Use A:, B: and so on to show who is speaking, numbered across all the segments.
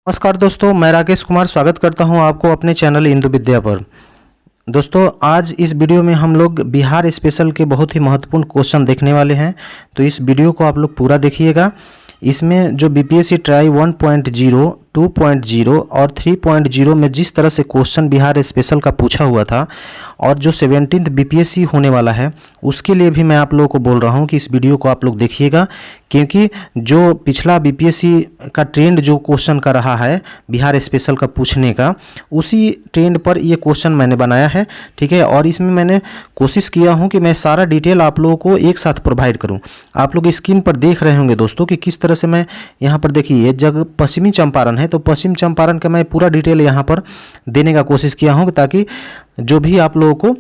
A: नमस्कार दोस्तों, मैं राकेश कुमार स्वागत करता हूं आपको अपने चैनल इंदु विद्या पर। दोस्तों, आज इस वीडियो में हम लोग बिहार स्पेशल के बहुत ही महत्वपूर्ण क्वेश्चन देखने वाले हैं। तो इस वीडियो को आप लोग पूरा देखिएगा। इसमें जो बीपीएससी ट्राई 1.0, 2.0 और 3.0 में जिस तरह से क्वेश्चन बिहार स्पेशल का पूछा हुआ था और जो 17th बीपीएससी होने वाला है उसके लिए भी मैं आप लोगों को बोल रहा हूं कि इस वीडियो को आप लोग देखिएगा, क्योंकि जो पिछला बीपीएससी का ट्रेंड जो क्वेश्चन का रहा है बिहार स्पेशल का पूछने का, उसी ट्रेंड पर ये क्वेश्चन मैंने बनाया है। ठीक है, और इसमें मैंने कोशिश किया हूं कि मैं सारा डिटेल आप लोगों को एक साथ प्रोवाइड करूं। आप लोग स्क्रीन पर देख रहे होंगे दोस्तों कि किस तरह से मैं यहाँ पर देखिए, ये जगह पश्चिमी चंपारण है, तो पश्चिम चंपारण का मैं पूरा डिटेल यहाँ पर देने का कोशिश किया हूँ ताकि जो भी आप लोगों को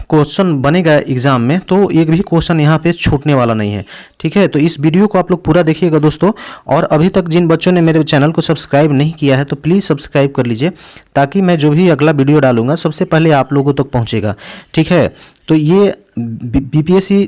A: क्वेश्चन बनेगा एग्जाम में तो एक भी क्वेश्चन यहाँ पे छूटने वाला नहीं है। ठीक है, तो इस वीडियो को आप लोग पूरा देखिएगा दोस्तों। और अभी तक जिन बच्चों ने मेरे चैनल को सब्सक्राइब नहीं किया है तो प्लीज़ सब्सक्राइब कर लीजिए, ताकि मैं जो भी अगला वीडियो डालूंगा सबसे पहले आप लोगों तक पहुँचेगा। ठीक है, तो ये बीपीएससी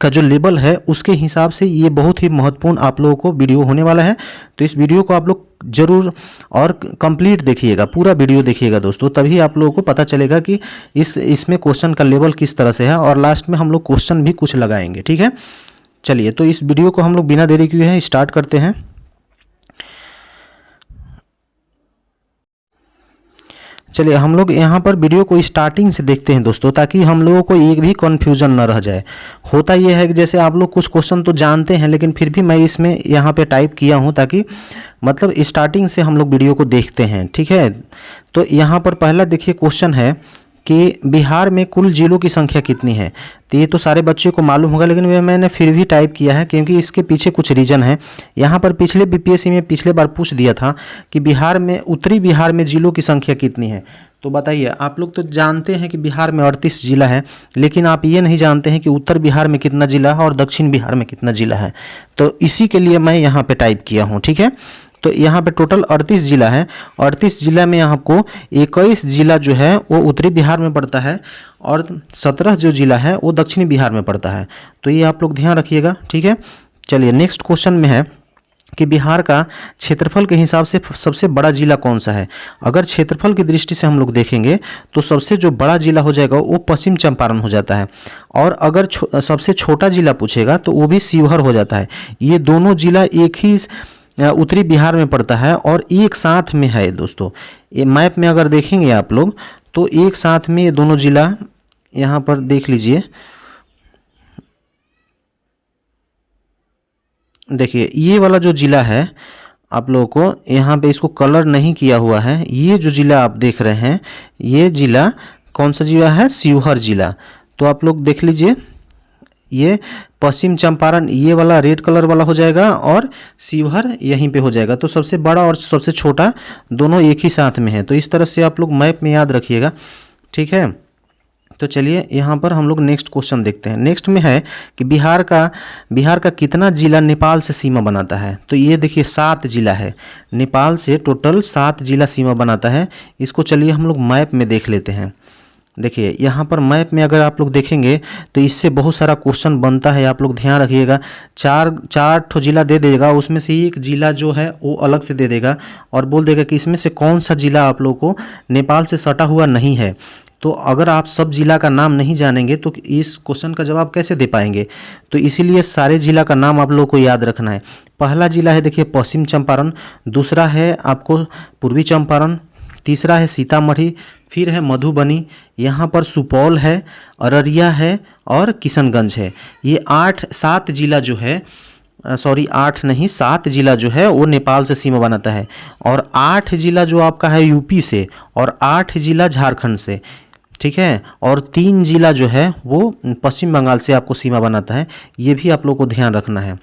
A: का जो लेवल है उसके हिसाब से ये बहुत ही महत्वपूर्ण आप लोगों को वीडियो होने वाला है। तो इस वीडियो को आप लोग जरूर और कंप्लीट देखिएगा, पूरा वीडियो देखिएगा दोस्तों, तभी आप लोगों को पता चलेगा कि इसमें क्वेश्चन का लेवल किस तरह से है। और लास्ट में हम लोग क्वेश्चन भी कुछ लगाएंगे। ठीक है, चलिए तो इस वीडियो को हम लोग बिना देरी किए हैं स्टार्ट करते हैं। चलिए हम लोग यहाँ पर वीडियो को स्टार्टिंग से देखते हैं दोस्तों, ताकि हम लोगों को एक भी कन्फ्यूजन न रह जाए। होता यह है कि जैसे आप लोग कुछ क्वेश्चन तो जानते हैं, लेकिन फिर भी मैं इसमें यहाँ पे टाइप किया हूँ ताकि मतलब स्टार्टिंग से हम लोग वीडियो को देखते हैं। ठीक है, तो यहाँ पर पहला देखिए क्वेश्चन है कि बिहार में कुल जिलों की संख्या कितनी है। तो ये तो सारे बच्चों को मालूम होगा, लेकिन मैंने फिर भी टाइप किया है क्योंकि इसके पीछे कुछ रीज़न है। यहाँ पर पिछले बीपीएससी में पिछले बार पूछ दिया था कि बिहार में, उत्तरी बिहार में जिलों की संख्या कितनी है। तो बताइए, आप लोग तो जानते हैं कि बिहार में 38 जिला है, लेकिन आप ये नहीं जानते हैं कि उत्तर बिहार में कितना जिला है और दक्षिण बिहार में कितना जिला है। तो इसी के लिए मैं यहाँ पे टाइप किया हूँ। ठीक है, तो यहाँ पे टोटल 38 जिला है। 38 जिला में आपको 21 जिला जो है वो उत्तरी बिहार में पड़ता है और 17 जो जिला है वो दक्षिणी बिहार में पड़ता है। तो ये आप लोग ध्यान रखिएगा। ठीक है, चलिए नेक्स्ट क्वेश्चन में है कि बिहार का क्षेत्रफल के हिसाब से सबसे बड़ा जिला कौन सा है। अगर क्षेत्रफल की दृष्टि से हम लोग देखेंगे तो सबसे जो बड़ा जिला हो जाएगा वो पश्चिम चंपारण हो जाता है, और अगर सबसे छोटा जिला पूछेगा तो वो भी शिवहर हो जाता है। ये दोनों जिला एक ही उत्तरी बिहार में पड़ता है और एक साथ में है दोस्तों। ये मैप में अगर देखेंगे आप लोग तो एक साथ में ये दोनों जिला यहाँ पर देख लीजिए। देखिए ये वाला जो जिला है, आप लोगों को यहाँ पे इसको कलर नहीं किया हुआ है, ये जो जिला आप देख रहे हैं ये जिला कौन सा जिला है, शिवहर जिला। तो आप लोग देख लीजिए, ये पश्चिम चंपारण ये वाला रेड कलर वाला हो जाएगा और शिवहर यहीं पे हो जाएगा। तो सबसे बड़ा और सबसे छोटा दोनों एक ही साथ में है। तो इस तरह से आप लोग मैप में याद रखिएगा। ठीक है, तो चलिए यहाँ पर हम लोग नेक्स्ट क्वेश्चन देखते हैं। नेक्स्ट में है कि बिहार का कितना जिला नेपाल से सीमा बनाता है। तो ये देखिए 7 जिला है, नेपाल से टोटल 7 जिला सीमा बनाता है। इसको चलिए हम लोग मैप में देख लेते हैं। देखिए यहाँ पर मैप में अगर आप लोग देखेंगे तो इससे बहुत सारा क्वेश्चन बनता है। आप लोग ध्यान रखिएगा, चार ठो जिला दे देगा, उसमें से एक जिला जो है वो अलग से दे देगा और बोल देगा कि इसमें से कौन सा जिला आप लोग को नेपाल से सटा हुआ नहीं है। तो अगर आप सब जिला का नाम नहीं जानेंगे तो इस क्वेश्चन का जवाब कैसे दे पाएंगे। तो इसीलिए सारे जिला का नाम आप लोग को याद रखना है। पहला जिला है देखिए पश्चिम चंपारण, दूसरा है आपको पूर्वी चंपारण, तीसरा है सीतामढ़ी, फिर है मधुबनी, यहाँ पर सुपौल है, अररिया है और किशनगंज है। ये 7 जिला जो है, सॉरी 8 नहीं 7 जिला जो है वो नेपाल से सीमा बनाता है, और 8 जिला जो आपका है यूपी से और 8 जिला झारखंड से। ठीक है, और 3 जिला जो है वो पश्चिम बंगाल से आपको सीमा बनाता है। ये भी आप लोग को ध्यान रखना है।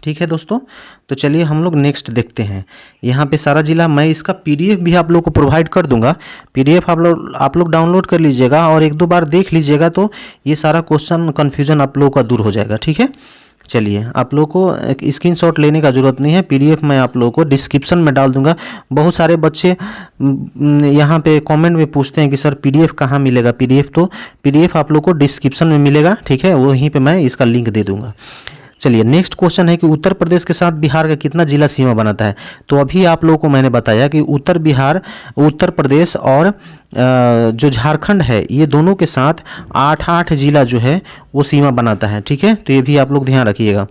A: ठीक है दोस्तों, तो चलिए हम लोग नेक्स्ट देखते हैं। यहाँ पे सारा जिला, मैं इसका पीडीएफ भी आप लोग को प्रोवाइड कर दूंगा। पीडीएफ आप लोग डाउनलोड कर लीजिएगा और 1-2 बार देख लीजिएगा, तो ये सारा क्वेश्चन कन्फ्यूजन आप लोगों का दूर हो जाएगा। ठीक है, चलिए आप लोग को एक स्क्रीनशॉट लेने का ज़रूरत नहीं है, पीडीएफ मैं आप लोगों को डिस्क्रिप्शन में डाल दूंगा। बहुत सारे बच्चे यहाँ पे कमेंट में पूछते हैं कि सर पीडीएफ कहाँ मिलेगा। पीडीएफ आप लोग को डिस्क्रिप्शन में मिलेगा। ठीक है, वहीं पे मैं इसका लिंक दे दूंगा। चलिए नेक्स्ट क्वेश्चन है कि उत्तर प्रदेश के साथ बिहार का कितना जिला सीमा बनाता है। तो अभी आप लोगों को मैंने बताया कि उत्तर प्रदेश और जो झारखंड है ये दोनों के साथ 8 जिला जो है वो सीमा बनाता है। ठीक है, तो ये भी आप लोग ध्यान रखिएगा।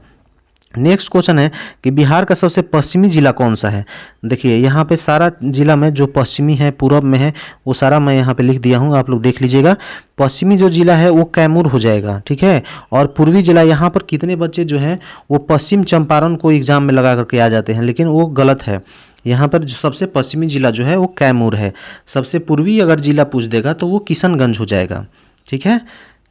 A: नेक्स्ट क्वेश्चन है कि बिहार का सबसे पश्चिमी जिला कौन सा है। देखिए यहाँ पे सारा जिला में जो पश्चिमी है, पूर्व में है, वो सारा मैं यहाँ पे लिख दिया हूँ, आप लोग देख लीजिएगा। पश्चिमी जो जिला है वो कैमूर हो जाएगा। ठीक है, और पूर्वी जिला, यहाँ पर कितने बच्चे जो हैं वो पश्चिम चंपारण को एग्जाम में लगा करके आ जाते हैं, लेकिन वो गलत है। यहाँ पर जो सबसे पश्चिमी जिला जो है वो कैमूर है। सबसे पूर्वी अगर जिला पूछ देगा तो वो किशनगंज हो जाएगा। ठीक है,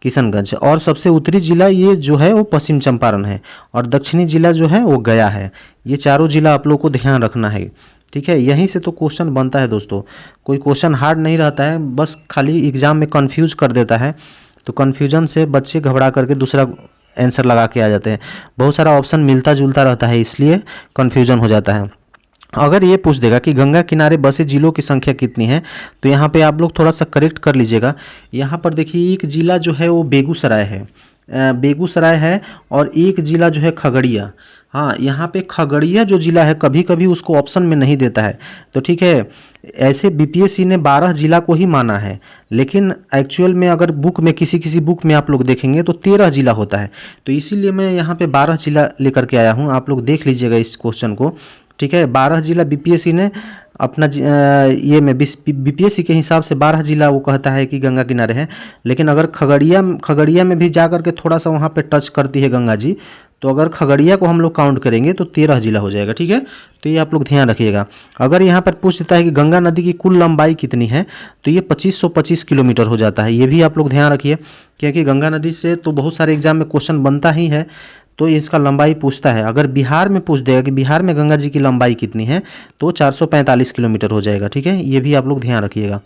A: किशनगंज। और सबसे उत्तरी जिला ये जो है वो पश्चिम चंपारण है, और दक्षिणी जिला जो है वो गया है। ये चारों जिला आप लोग को ध्यान रखना है। ठीक है, यहीं से तो क्वेश्चन बनता है दोस्तों। कोई क्वेश्चन हार्ड नहीं रहता है, बस खाली एग्जाम में कंफ्यूज कर देता है, तो कन्फ्यूजन से बच्चे घबरा करके दूसरा आंसर लगा के आ जाते हैं। बहुत सारा ऑप्शन मिलता जुलता रहता है, इसलिए कन्फ्यूजन हो जाता है। अगर ये पूछ देगा कि गंगा किनारे बसे जिलों की संख्या कितनी है, तो यहाँ पे आप लोग थोड़ा सा करेक्ट कर लीजिएगा। यहाँ पर देखिए एक जिला जो है वो बेगूसराय है, बेगूसराय है, और एक जिला जो है खगड़िया। हाँ, यहाँ पे खगड़िया जो जिला है कभी कभी उसको ऑप्शन में नहीं देता है, तो ठीक है। ऐसे बीपीएससी ने 12 जिला को ही माना है, लेकिन एक्चुअल में अगर बुक में किसी बुक में आप लोग देखेंगे तो 13 जिला होता है। तो इसीलिए मैं यहाँ पे 12 जिला लेकर के आया हूँ, आप लोग देख लीजिएगा इस क्वेश्चन को। ठीक है, 12 जिला बीपीएससी ने अपना ये में बीपीएससी के हिसाब से 12 जिला वो कहता है कि गंगा किनारे है, लेकिन अगर खगड़िया में भी जा करके थोड़ा सा वहाँ पे टच करती है गंगा जी, तो अगर खगड़िया को हम लोग काउंट करेंगे तो 13 जिला हो जाएगा। ठीक है, तो ये आप लोग ध्यान रखिएगा। अगर यहाँ पर पूछ देता है कि गंगा नदी की कुल लंबाई कितनी है, तो ये 2525 किलोमीटर हो जाता है। ये भी आप लोग ध्यान रखिए, क्योंकि गंगा नदी से तो बहुत सारे एग्जाम में क्वेश्चन बनता ही है, तो इसका लंबाई पूछता है। अगर बिहार में पूछ देगा कि बिहार में गंगा जी की लंबाई कितनी है, तो 445 किलोमीटर हो जाएगा। ठीक है, ये भी आप लोग ध्यान रखिएगा।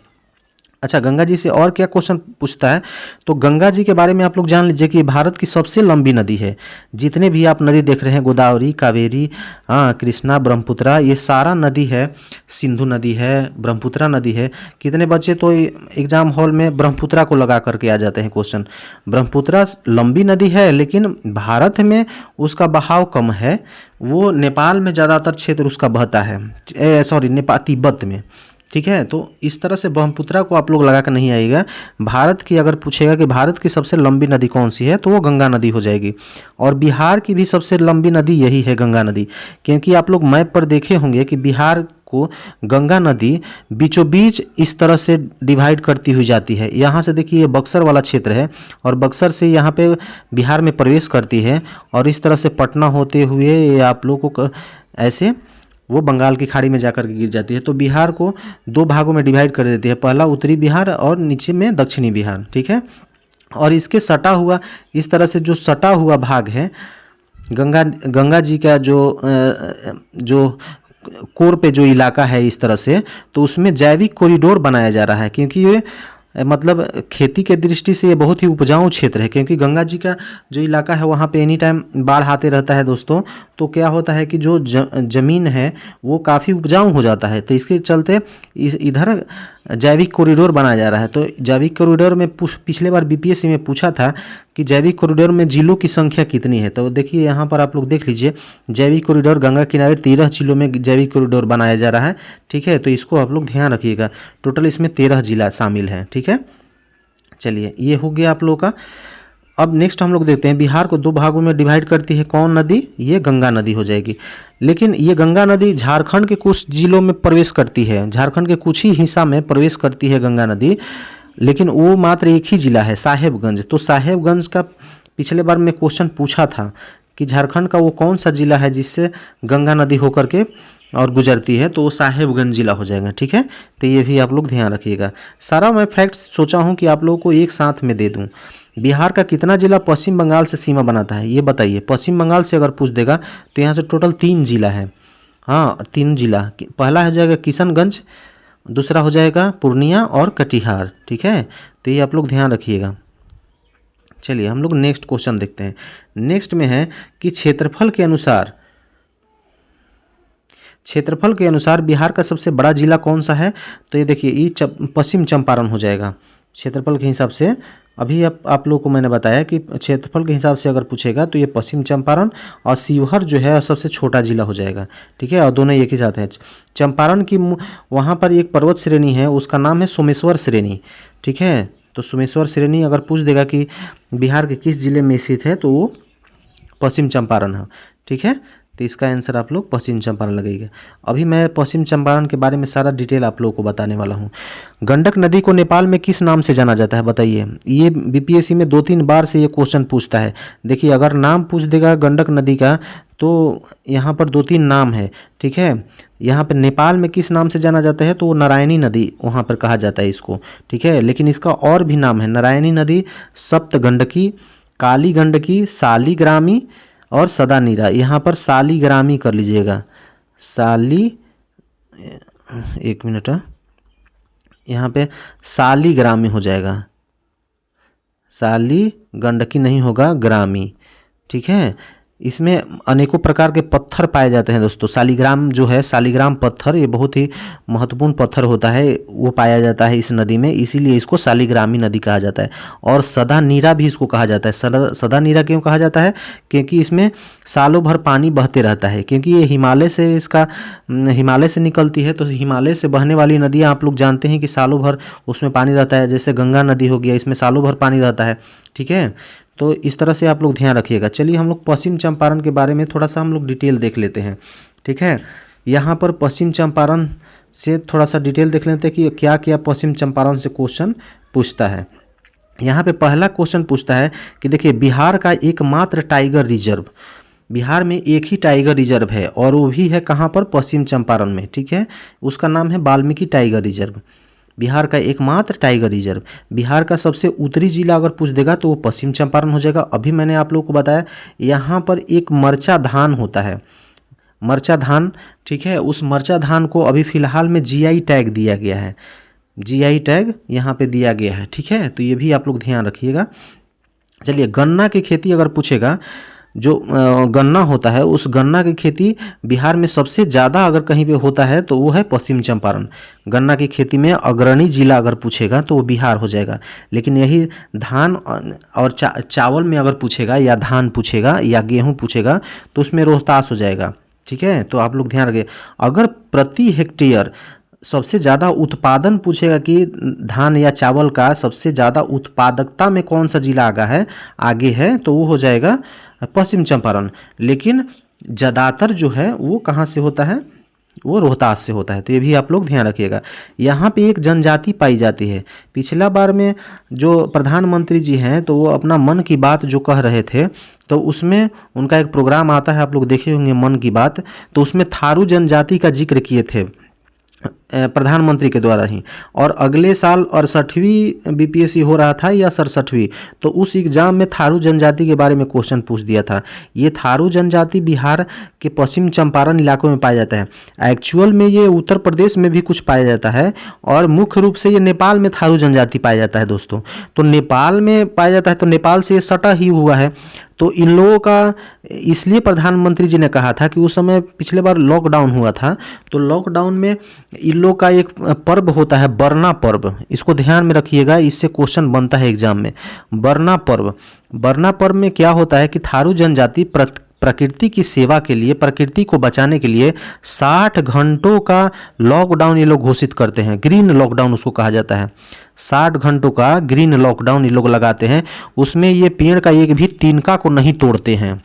A: अच्छा, गंगा जी से और क्या क्वेश्चन पूछता है, तो गंगा जी के बारे में आप लोग जान लीजिए कि भारत की सबसे लंबी नदी है। जितने भी आप नदी देख रहे हैं, गोदावरी, कावेरी, कृष्णा, ब्रह्मपुत्रा, ये सारा नदी है। सिंधु नदी है, ब्रह्मपुत्रा नदी है। कितने बच्चे तो एग्जाम हॉल में ब्रह्मपुत्रा को लगा करके आ जाते हैं क्वेश्चन। ब्रह्मपुत्रा लंबी नदी है, लेकिन भारत में उसका बहाव कम है। वो नेपाल में ज़्यादातर क्षेत्र उसका बहता है, सॉरी नेपाल तिब्बत में। ठीक है, तो इस तरह से ब्रह्मपुत्रा को आप लोग लगा कर नहीं आइएगा। भारत की अगर पूछेगा कि भारत की सबसे लंबी नदी कौन सी है, तो वो गंगा नदी हो जाएगी। और बिहार की भी सबसे लंबी नदी यही है, गंगा नदी। क्योंकि आप लोग मैप पर देखे होंगे कि बिहार को गंगा नदी बीचों बीच इस तरह से डिवाइड करती हुई जाती है। यहाँ से देखिए ये बक्सर वाला क्षेत्र है, और बक्सर से यहाँ पे बिहार में प्रवेश करती है, और इस तरह से पटना होते हुए ये आप लोगों को ऐसे वो बंगाल की खाड़ी में जाकर के गिर जाती है। तो बिहार को 2 भागों में डिवाइड कर देती है, पहला उत्तरी बिहार और नीचे में दक्षिणी बिहार। ठीक है, और इसके सटा हुआ, इस तरह से जो सटा हुआ भाग है गंगा जी का जो कोर पे जो इलाका है इस तरह से, तो उसमें जैविक कॉरिडोर बनाया जा रहा है। क्योंकि ये मतलब खेती के दृष्टि से ये बहुत ही उपजाऊ क्षेत्र है, क्योंकि गंगा जी का जो इलाका है वहाँ पे एनी टाइम बाढ़ आते रहता है दोस्तों। तो क्या होता है कि जो ज़मीन है वो काफ़ी उपजाऊ हो जाता है, तो इसके चलते इधर जैविक कॉरिडोर बनाया जा रहा है। तो जैविक कॉरिडोर में पिछले बार बीपीएससी में पूछा था कि जैविक कॉरिडोर में जिलों की संख्या कितनी है। तो देखिए यहाँ पर आप लोग देख लीजिए, जैविक कॉरिडोर गंगा किनारे 13 जिलों में जैविक कॉरिडोर बनाया जा रहा है। ठीक है, तो इसको आप लोग ध्यान रखिएगा। टोटल इसमें 13 जिला शामिल हैं। ठीक है, चलिए ये हो गया आप लोगों का। अब नेक्स्ट हम लोग देखते हैं, बिहार को 2 भागों में डिवाइड करती है कौन नदी, ये गंगा नदी हो जाएगी। लेकिन ये गंगा नदी झारखंड के कुछ जिलों में प्रवेश करती है, झारखंड के कुछ ही हिस्सा में प्रवेश करती है गंगा नदी, लेकिन वो मात्र एक ही जिला है, साहेबगंज। तो साहेबगंज का पिछले बार में क्वेश्चन पूछा था कि झारखंड का वो कौन सा जिला है जिससे गंगा नदी होकर के और गुजरती है, तो वो साहेबगंज जिला हो जाएगा। ठीक है, तो ये भी आप लोग ध्यान रखिएगा। सारा मैं फैक्ट्स सोचा हूँ कि आप लोगों को एक साथ में दे दूँ। बिहार का कितना जिला पश्चिम बंगाल से सीमा बनाता है, ये बताइए। पश्चिम बंगाल से अगर पूछ देगा तो यहाँ से टोटल 3 जिला है। हाँ, 3 जिला। पहला हो जाएगा किशनगंज, दूसरा हो जाएगा पूर्णिया और कटिहार। ठीक है, तो ये आप लोग ध्यान रखिएगा। चलिए हम लोग नेक्स्ट क्वेश्चन देखते हैं। नेक्स्ट में है कि क्षेत्रफल के अनुसार बिहार का सबसे बड़ा जिला कौन सा है। तो ये देखिए, ये पश्चिम चंपारण हो जाएगा। क्षेत्रफल के हिसाब से अभी आप लोगों को मैंने बताया कि क्षेत्रफल के हिसाब से अगर पूछेगा तो ये पश्चिम चंपारण और शिवहर जो है सबसे छोटा जिला हो जाएगा। ठीक है, और दोनों एक ही साथ हैं। चंपारण की वहाँ पर एक पर्वत श्रेणी है, उसका नाम है सोमेश्वर श्रेणी। ठीक है, तो सोमेश्वर श्रेणी अगर पूछ देगा कि बिहार के किस जिले में स्थित है तो वो पश्चिम चंपारण है। ठीक है, तो इसका आंसर आप लोग पश्चिम चंपारण लगेगा। अभी मैं पश्चिम चंपारण के बारे में सारा डिटेल आप लोगों को बताने वाला हूँ। गंडक नदी को नेपाल में किस नाम से जाना जाता है बताइए। ये बीपीएससी में 2-3 बार से ये क्वेश्चन पूछता है। देखिए, अगर नाम पूछ देगा गंडक नदी का तो यहाँ पर 2-3 नाम है। ठीक है, यहाँ पर नेपाल में किस नाम से जाना जाता है तो वो नारायणी नदी वहाँ पर कहा जाता है इसको। ठीक है, लेकिन इसका और भी नाम है, नारायणी नदी, सप्त गंडकी, काली गंडकी, सालीग्रामी और सदानीरा। यहाँ पर सालीग्रामी कर लीजिएगा, एक मिनट, यहाँ पे सालीग्रामी हो जाएगा, साली गंडकी नहीं होगा, ग्रामी। ठीक है, इसमें अनेकों प्रकार के पत्थर पाए जाते हैं दोस्तों। सालीग्राम जो है, सालीग्राम पत्थर, ये बहुत ही महत्वपूर्ण पत्थर होता है, वो पाया जाता है इस नदी में, इसीलिए इसको सालीग्रामी नदी कहा जाता है। और सदानीरा भी इसको कहा जाता है। सदानीरा क्यों कहा जाता है? क्योंकि इसमें सालों भर पानी बहते रहता है, क्योंकि ये हिमालय से निकलती है। तो हिमालय से बहने वाली नदियाँ आप लोग जानते हैं कि सालों भर उसमें पानी रहता है। जैसे गंगा नदी हो गया, इसमें सालों भर पानी रहता है। ठीक है, तो इस तरह से आप लोग ध्यान रखिएगा। चलिए हम लोग पश्चिम चंपारण के बारे में थोड़ा सा हम लोग डिटेल देख लेते हैं। ठीक है, यहाँ पर पश्चिम चंपारण से थोड़ा सा डिटेल देख लेते हैं कि क्या क्या पश्चिम चंपारण से क्वेश्चन पूछता है। यहाँ पे पहला क्वेश्चन पूछता है कि देखिए, बिहार का एकमात्र टाइगर रिजर्व, बिहार में एक ही टाइगर रिजर्व है और वो भी है कहाँ पर? पश्चिम चंपारण में। ठीक है, उसका नाम है वाल्मीकि टाइगर रिजर्व। बिहार का एकमात्र टाइगर रिजर्व। बिहार का सबसे उत्तरी जिला अगर पूछ देगा तो वो पश्चिम चंपारण हो जाएगा। अभी मैंने आप लोगों को बताया यहाँ पर एक मरचा धान होता है, मरचा धान। ठीक है, उस मरचा धान को अभी फ़िलहाल में जीआई टैग दिया गया है, जीआई टैग यहाँ पे दिया गया है। ठीक है, तो ये भी आप लोग ध्यान रखिएगा। चलिए, गन्ना की खेती अगर पूछेगा, जो गन्ना होता है, उस गन्ना की खेती बिहार में सबसे ज़्यादा अगर कहीं पे होता है तो वो है पश्चिम चंपारण। गन्ना की खेती में अग्रणी जिला अगर पूछेगा तो वो बिहार हो जाएगा। लेकिन यही धान और चावल में अगर पूछेगा, या धान पूछेगा या गेहूं पूछेगा तो उसमें रोहतास हो जाएगा। ठीक है, तो आप लोग ध्यान रखिए। अगर प्रति हेक्टेयर सबसे ज़्यादा उत्पादन पूछेगा कि धान या चावल का सबसे ज़्यादा उत्पादकता में कौन सा जिला आगे है तो वो हो जाएगा पश्चिम चंपारण। लेकिन ज़्यादातर जो है वो कहाँ से होता है? वो रोहतास से होता है। तो ये भी आप लोग ध्यान रखिएगा। यहाँ पे एक जनजाति पाई जाती है। पिछला बार में जो प्रधानमंत्री जी हैं तो वो अपना मन की बात जो कह रहे थे, तो उसमें उनका एक प्रोग्राम आता है, आप लोग देखे होंगे, मन की बात। तो उसमें थारू जनजाति का जिक्र किए थे प्रधानमंत्री के द्वारा ही। और अगले साल 68वीं बीपीएससी हो रहा था या 67वीं, तो उस एग्ज़ाम में थारू जनजाति के बारे में क्वेश्चन पूछ दिया था। ये थारू जनजाति बिहार के पश्चिम चंपारण इलाकों में पाया जाता है। एक्चुअल में ये उत्तर प्रदेश में भी कुछ पाया जाता है, और मुख्य रूप से ये नेपाल में थारू जनजाति पाया जाता है दोस्तों। तो नेपाल में पाया जाता है, तो नेपाल से ये सटा ही हुआ है। तो इन लोगों का इसलिए प्रधानमंत्री जी ने कहा था कि उस समय पिछले बार लॉकडाउन हुआ था, तो लॉकडाउन में इन लोगों का एक पर्व होता है, बरना पर्व। इसको ध्यान में रखिएगा, इससे क्वेश्चन बनता है एग्जाम में। बरना पर्व, बरना पर्व में क्या होता है कि थारू जनजाति प्रकृति की सेवा के लिए, प्रकृति को बचाने के लिए 60 घंटों का लॉकडाउन ये लोग घोषित करते हैं। ग्रीन लॉकडाउन उसको कहा जाता है। 60 घंटों का ग्रीन लॉकडाउन ये लोग लगाते हैं। उसमें ये पेड़ का एक भी तिनका को नहीं तोड़ते हैं।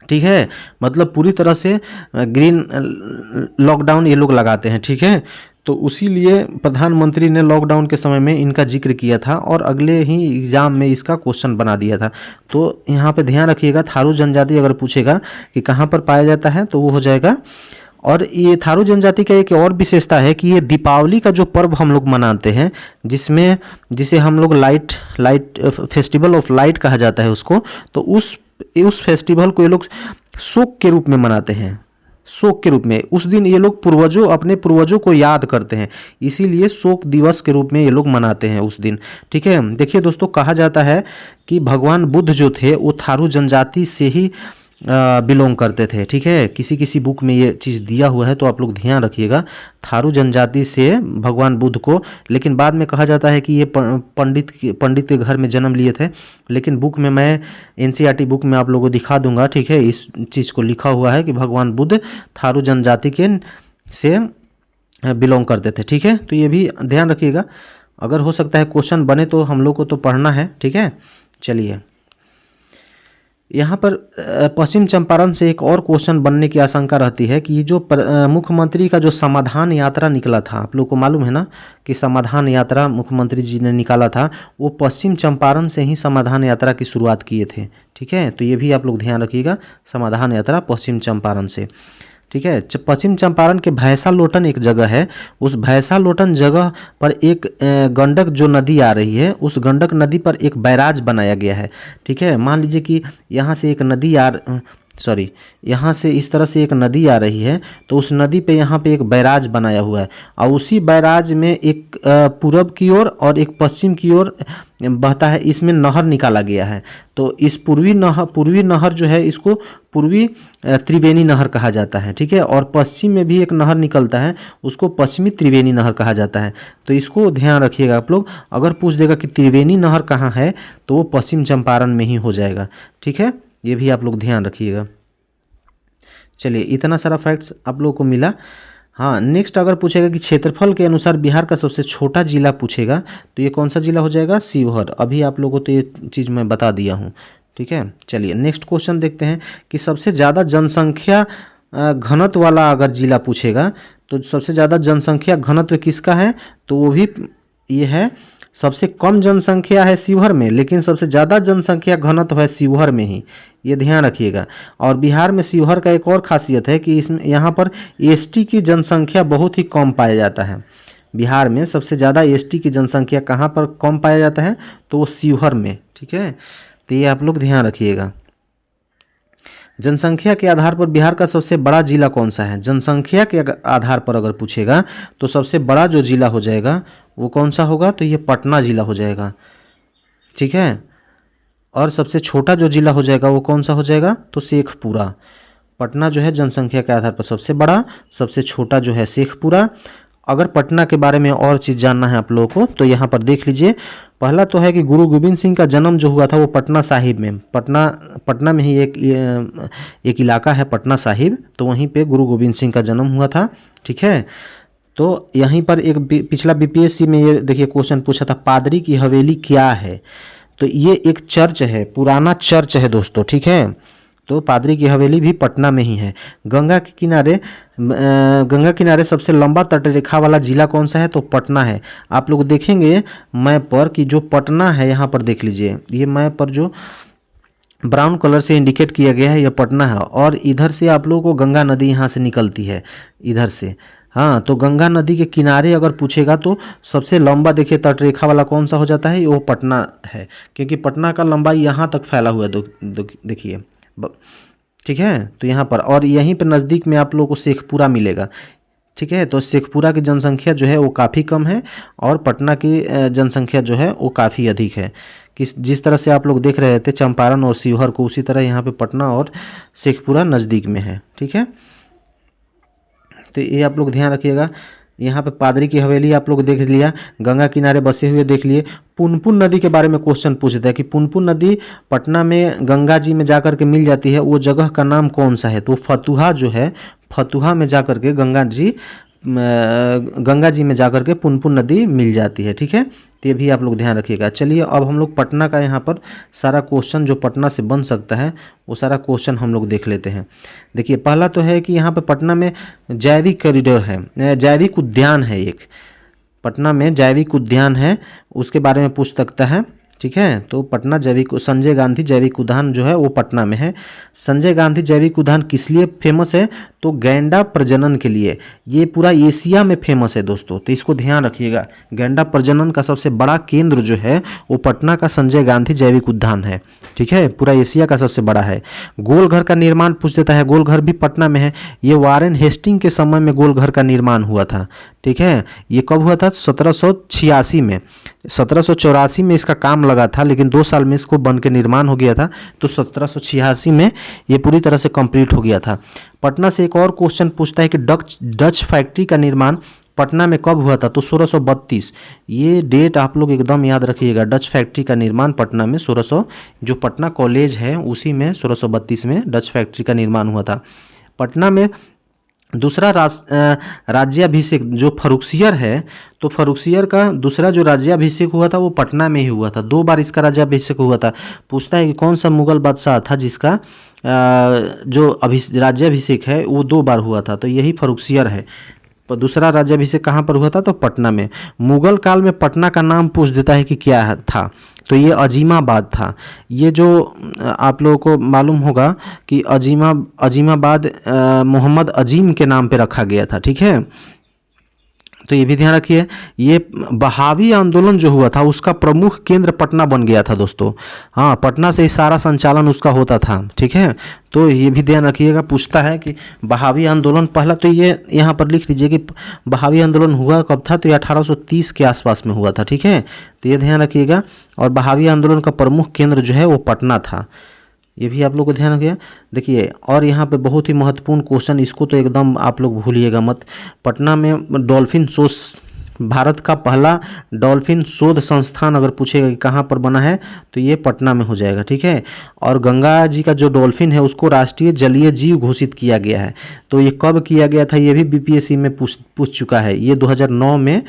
A: ठीक है, मतलब पूरी तरह से ग्रीन लॉकडाउन ये लोग लगाते हैं। ठीक है, तो उसी लिए प्रधानमंत्री ने लॉकडाउन के समय में इनका जिक्र किया था और अगले ही एग्ज़ाम में इसका क्वेश्चन बना दिया था। तो यहाँ पे ध्यान रखिएगा, थारू जनजाति अगर पूछेगा कि कहाँ पर पाया जाता है तो वो हो जाएगा। और ये थारू जनजाति का एक और विशेषता है कि ये दीपावली का जो पर्व हम लोग मनाते हैं, जिसे हम लोग लाइट फेस्टिवल ऑफ लाइट कहा जाता है उसको, तो उस फेस्टिवल को ये लोग शोक के रूप में मनाते हैं। शोक के रूप में उस दिन ये लोग अपने पूर्वजों को याद करते हैं, इसीलिए शोक दिवस के रूप में ये लोग मनाते हैं उस दिन। ठीक है, देखिए दोस्तों, कहा जाता है कि भगवान बुद्ध जो थे वो थारू जनजाति से ही बिलोंग करते थे। ठीक है, किसी किसी बुक में ये चीज़ दिया हुआ है, तो आप लोग ध्यान रखिएगा। थारू जनजाति से भगवान बुद्ध को, लेकिन बाद में कहा जाता है कि ये पंडित के घर में जन्म लिए थे, लेकिन बुक में मैं एनसीईआरटी बुक में आप लोगों को दिखा दूंगा। ठीक है, इस चीज़ को लिखा हुआ है कि भगवान बुद्ध थारू जनजाति के से बिलोंग करते थे। ठीक है, तो ये भी ध्यान रखिएगा। अगर हो सकता है क्वेश्चन बने तो हम लोग को तो पढ़ना है। ठीक है, चलिए यहाँ पर पश्चिम चंपारण से एक और क्वेश्चन बनने की आशंका रहती है कि ये जो मुख्यमंत्री का जो समाधान यात्रा निकला था, आप लोग को मालूम है ना कि समाधान यात्रा मुख्यमंत्री जी ने निकाला था, वो पश्चिम चंपारण से ही समाधान यात्रा की शुरुआत किए थे। ठीक है, तो ये भी आप लोग ध्यान रखिएगा, समाधान यात्रा पश्चिम चंपारण से। ठीक है, पश्चिम चंपारण के भैंसा लोटन एक जगह है, उस भैंसा लोटन जगह पर एक गंडक जो नदी आ रही है, उस गंडक नदी पर एक बैराज बनाया गया है। ठीक है, मान लीजिए कि यहाँ से एक नदी यहाँ से इस तरह से एक नदी आ रही है, तो उस नदी पे यहाँ पे एक बैराज बनाया हुआ है, और उसी बैराज में एक पूरब की ओर और एक पश्चिम की ओर बहता है, इसमें नहर निकाला गया है। तो इस पूर्वी नहर जो है, इसको पूर्वी त्रिवेणी नहर कहा जाता है। ठीक है, और पश्चिम में भी एक नहर निकलता है, उसको पश्चिमी त्रिवेणी नहर कहा जाता है। तो इसको ध्यान रखिएगा आप लोग। अगर पूछ देगा कि त्रिवेणी नहर कहाँ है, तो वो पश्चिम चंपारण में ही हो जाएगा। ठीक है, ये भी आप लोग ध्यान रखिएगा। चलिए, इतना सारा फैक्ट्स आप लोगों को मिला। हाँ, नेक्स्ट अगर पूछेगा कि क्षेत्रफल के अनुसार बिहार का सबसे छोटा जिला पूछेगा, तो ये कौन सा जिला हो जाएगा? शिवहर। अभी आप लोगों को तो ये चीज़ मैं बता दिया हूँ। ठीक है, चलिए नेक्स्ट क्वेश्चन देखते हैं कि सबसे ज़्यादा जनसंख्या घनत्व वाला अगर जिला पूछेगा, तो सबसे ज़्यादा जनसंख्या घनत्व किसका है? तो वो भी ये है, सबसे कम जनसंख्या है शिवहर में, लेकिन सबसे ज़्यादा जनसंख्या घनत्व है शिवहर में ही, ये ध्यान रखिएगा। और बिहार में शिवहर का एक और खासियत है कि इसमें यहाँ पर एसटी की जनसंख्या बहुत ही कम पाया जाता है। बिहार में सबसे ज़्यादा एसटी की जनसंख्या कहाँ पर कम पाया जाता है? तो वो शिवहर में। ठीक है, तो ये आप लोग ध्यान रखिएगा। जनसंख्या के आधार पर बिहार का सबसे बड़ा जिला कौन सा है? जनसंख्या के आधार पर अगर पूछेगा, तो सबसे बड़ा जो जिला हो जाएगा वो कौन सा होगा? तो ये पटना जिला हो जाएगा। ठीक है, और सबसे छोटा जो जिला हो जाएगा वो कौन सा हो जाएगा? तो शेखपुरा। पटना जो है जनसंख्या के आधार पर सबसे बड़ा, सबसे छोटा जो है शेखपुरा। अगर पटना के बारे में और चीज़ जानना है आप लोगों को, तो यहाँ पर देख लीजिए। पहला तो है कि गुरु गोविंद सिंह का जन्म जो हुआ था वो पटना साहिब में, पटना में ही एक इलाका है पटना साहिब, तो वहीं पे गुरु गोविंद सिंह का जन्म हुआ था। ठीक है, तो यहीं पर एक पिछला बीपीएससी में ये देखिए क्वेश्चन पूछा था, पादरी की हवेली क्या है? तो ये एक चर्च है, पुराना चर्च है दोस्तों। ठीक है, तो पादरी की हवेली भी पटना में ही है। गंगा किनारे सबसे लंबा तटरेखा वाला जिला कौन सा है? तो पटना है। आप लोग देखेंगे मैप पर कि जो पटना है, यहाँ पर देख लीजिए, ये मैप पर जो ब्राउन कलर से इंडिकेट किया गया है, यह पटना है। और इधर से आप लोगों को गंगा नदी यहाँ से निकलती है, इधर से। हाँ, तो गंगा नदी के किनारे अगर पूछेगा तो सबसे लंबा देखिए तटरेखा वाला कौन सा हो जाता है? वो पटना है, क्योंकि पटना का लंबाई यहाँ तक फैला हुआ है, देखिए। ठीक है, तो यहाँ पर, और यहीं पर नज़दीक में आप लोगों को शेखपुरा मिलेगा। ठीक है, तो शेखपुरा की जनसंख्या जो है वो काफ़ी कम है, और पटना की जनसंख्या जो है वो काफ़ी अधिक है। जिस तरह से आप लोग देख रहे थे चंपारण और शिवहर को, उसी तरह यहाँ पे पटना और शेखपुरा नज़दीक में है। ठीक है, तो ये आप लोग ध्यान रखिएगा। यहाँ पे पादरी की हवेली आप लोग देख लिया, गंगा किनारे बसे हुए देख लिए। पुनपुन नदी के बारे में क्वेश्चन पूछता है कि पुनपुन नदी पटना में गंगा जी में जाकर के मिल जाती है, वो जगह का नाम कौन सा है? तो फतुहा जो है, फतुहा में जाकर के गंगा जी में जाकर के पुनपुन नदी मिल जाती है। ठीक है, तो ये भी आप लोग ध्यान रखिएगा। चलिए, अब हम लोग पटना का यहाँ पर सारा क्वेश्चन जो पटना से बन सकता है वो सारा क्वेश्चन हम लोग देख लेते हैं। देखिए, पहला तो है कि यहाँ पर पटना में जैविक कॉरिडोर है, जैविक उद्यान है एक, पटना में जैविक उद्यान है, उसके बारे में पूछ सकता है। ठीक है, तो पटना संजय गांधी जैविक उद्यान जो है वो पटना में है। संजय गांधी जैविक उद्यान किस लिए फेमस है? तो गैंडा प्रजनन के लिए। ये पूरा एशिया में फेमस है दोस्तों, तो इसको ध्यान रखिएगा। गैंडा प्रजनन का सबसे बड़ा केंद्र जो है वो पटना का संजय गांधी जैविक उद्यान है। ठीक है, पूरा एशिया का सबसे बड़ा है। गोलघर का निर्माण पूछ देता है, गोलघर भी पटना में है। ये वारेन हेस्टिंग के समय में गोलघर का निर्माण हुआ था। ठीक है। ये कब हुआ था? 1786 में। 1784 में इसका काम लगा था, लेकिन 2 साल में इसको बन के निर्माण हो गया था। तो 1786 में ये पूरी तरह से कंप्लीट हो गया था। पटना से एक और क्वेश्चन पूछता है कि डच फैक्ट्री का निर्माण पटना में कब हुआ था? तो 1632। ये डेट आप लोग एकदम याद रखिएगा। डच फैक्ट्री का निर्माण पटना में 1600, जो पटना कॉलेज है उसी में 1632 में डच फैक्ट्री का निर्माण हुआ था। पटना में दूसरा राज्याभिषेक जो फर्रुखसियर है, तो फर्रुखसियर का दूसरा जो राज्याभिषेक हुआ था वो पटना में ही हुआ था। 2 बार इसका राज्याभिषेक हुआ था। पूछता है कि कौन सा मुगल बादशाह था जिसका जो राज्याभिषेक है वो 2 बार हुआ था? तो यही फर्रुखसियर है। दूसरा राज्याभिषेक कहाँ पर हुआ था? तो पटना में। मुगल काल में पटना का नाम पूछ देता है कि क्या था? तो ये अजीमाबाद था। ये जो आप लोगों को मालूम होगा कि अजीमाबाद मोहम्मद अजीम के नाम पे रखा गया था, ठीक है। तो ये भी ध्यान रखिए। ये बहावी आंदोलन जो हुआ था उसका प्रमुख केंद्र पटना बन गया था दोस्तों। हाँ, पटना से ही सारा संचालन उसका होता था, ठीक है। तो ये भी ध्यान रखिएगा। पूछता है कि बहावी आंदोलन पहला, तो ये यहाँ पर लिख दीजिए कि बहावी आंदोलन हुआ कब था? तो ये 1830 के आसपास में हुआ था, ठीक है। तो ये ध्यान रखिएगा। और बहावी आंदोलन का प्रमुख केंद्र जो है वो पटना था। ये भी आप लोग को ध्यान रखिए। देखिए, और यहाँ पे बहुत ही महत्वपूर्ण क्वेश्चन, इसको तो एकदम आप लोग भूलिएगा मत। पटना में डॉल्फिन शोध, भारत का पहला डॉल्फिन शोध संस्थान अगर पूछेगा कि कहाँ पर बना है तो ये पटना में हो जाएगा, ठीक है। और गंगा जी का जो डॉल्फिन है उसको राष्ट्रीय जलीय जीव घोषित किया गया है। तो ये कब किया गया था? ये भी बीपीएससी में पूछ चुका है। ये 2009 में